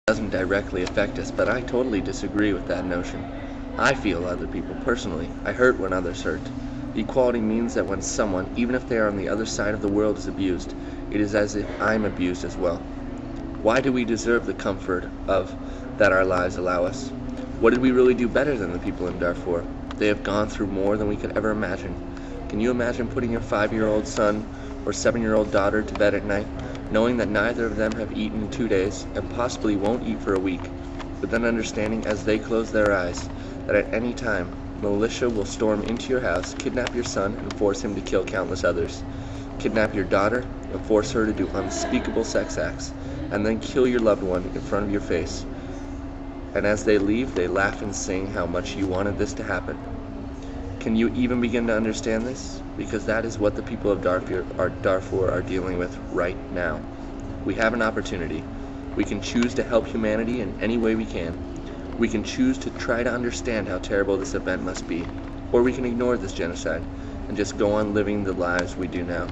doesn't directly affect us, but I totally disagree with that notion. I feel other people personally. I hurt when others hurt. Equality means that when someone, even if they are on the other side of the world, is abused, it is as if I'm abused as well. Why do we deserve the comfort of that our lives allow us? What did we really do better than the people in Darfur? They have gone through more than we could ever imagine. Can you imagine putting your 5-year-old son or 7-year-old daughter to bed at night, knowing that neither of them have eaten in 2 days and possibly won't eat for a week, but then understanding as they close their eyes that at any time militia will storm into your house, kidnap your son, and force him to kill countless others, kidnap your daughter and force her to do unspeakable sex acts, and then kill your loved one in front of your face. And as they leave, they laugh and sing how much you wanted this to happen. Can you even begin to understand this? Because that is what the people of Darfur are dealing with right now. We have an opportunity. We can choose to help humanity in any way we can. We can choose to try to understand how terrible this event must be, or we can ignore this genocide and just go on living the lives we do now.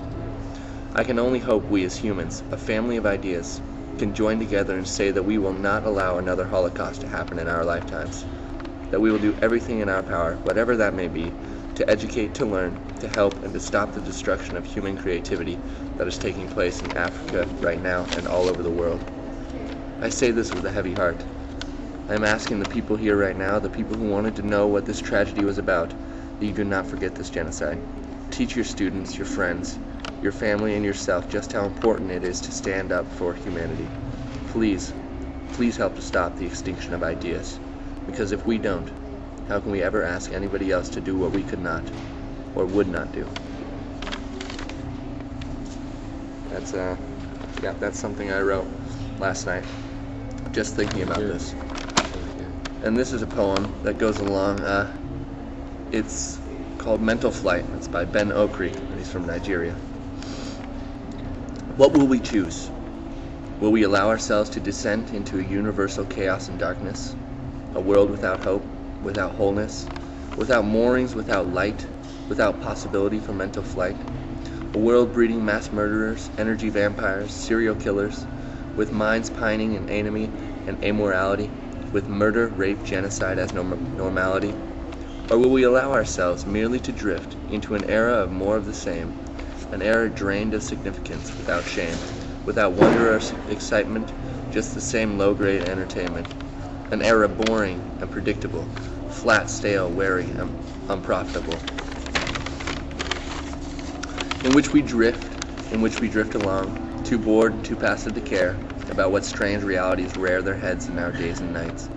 I can only hope we as humans, a family of ideas, can join together and say that we will not allow another Holocaust to happen in our lifetimes, that we will do everything in our power, whatever that may be, to educate, to learn, to help, and to stop the destruction of human creativity that is taking place in Africa right now and all over the world. I say this with a heavy heart. I am asking the people here right now, the people who wanted to know what this tragedy was about, that you do not forget this genocide. Teach your students, your friends, your family, and yourself just how important it is to stand up for humanity. Please, please help to stop the extinction of ideas. Because if we don't, how can we ever ask anybody else to do what we could not, or would not do? That's something I wrote last night, just thinking about this. And this is a poem that goes along. It's called Mental Flight. It's by Ben Okri, and he's from Nigeria. What will we choose? Will we allow ourselves to descend into a universal chaos and darkness? A world without hope, without wholeness, without moorings, without light, without possibility for mental flight? A world breeding mass murderers, energy vampires, serial killers, with minds pining in anomie and amorality, with murder, rape, genocide as normality? Or will we allow ourselves merely to drift into an era of more of the same, an era drained of significance, without shame, without wonder or excitement, just the same low-grade entertainment, an era boring and predictable, flat, stale, weary, and unprofitable, in which we drift along, too bored, too passive to care about what strange realities rear their heads in our days and nights,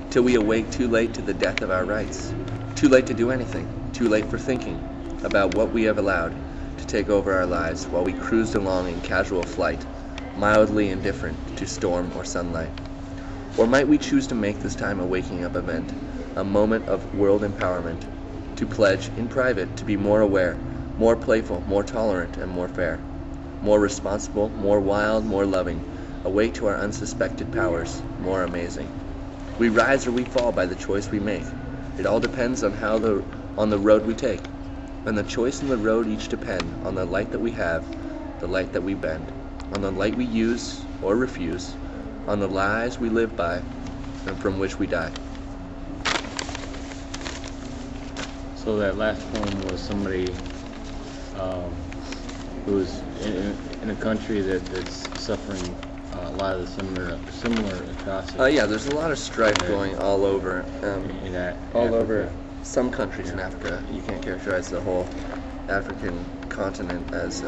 till we awake too late to the death of our rights, too late to do anything, too late for thinking about what we have allowed to take over our lives while we cruised along in casual flight, mildly indifferent to storm or sunlight. Or might we choose to make this time a waking up event, a moment of world empowerment, to pledge in private to be more aware, more playful, more tolerant, and more fair, more responsible, more wild, more loving, awake to our unsuspected powers, more amazing. We rise or we fall by the choice we make. It all depends on on the road we take. And the choice and the road each depend on the light that we have, the light that we bend, on the light we use or refuse, on the lies we live by, and from which we die. So that last poem was somebody who's in a country that's suffering a lot of the similar atrocities. Yeah, there's a lot of strife going all over, over some countries in Africa. You can't characterize the whole African continent as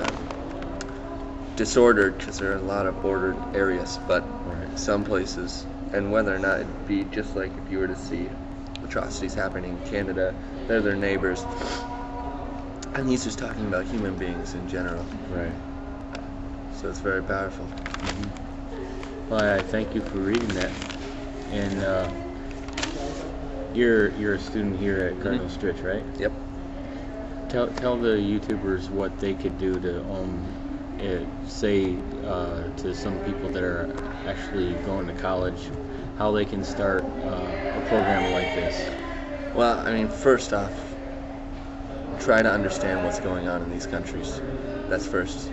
disordered, because there are a lot of bordered areas, but some places, and whether or not it'd be just like if you were to see atrocities happening in Canada, they're their neighbors. And he's just talking about human beings in general. Right. So it's very powerful. Mm-hmm. Well, I thank you for reading that. And you're a student here at Cardinal Stritch, right? Yep. Tell the YouTubers what they could do to say to some people that are actually going to college, how they can start a program like this. Well, I mean, first off, try to understand what's going on in these countries. That's first.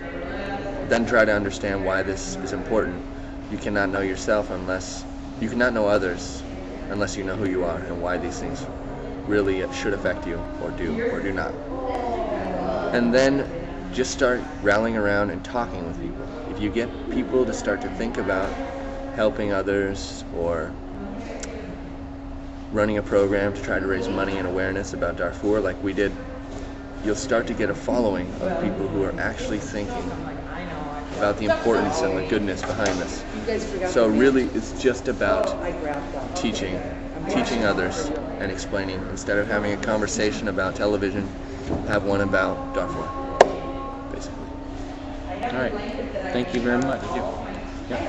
Then try to understand why this is important. You cannot know yourself unless You cannot know others unless you know who you are and why these things really should affect you, or do not. And then just start rallying around and talking with people. If you get people to start to think about helping others or running a program to try to raise money and awareness about Darfur like we did, you'll start to get a following of people who are actually thinking about the importance and the goodness behind this. So really, it's just about teaching others and explaining. Instead of having a conversation about television, have one about Darfur, basically. All right. Thank you very much. Yeah.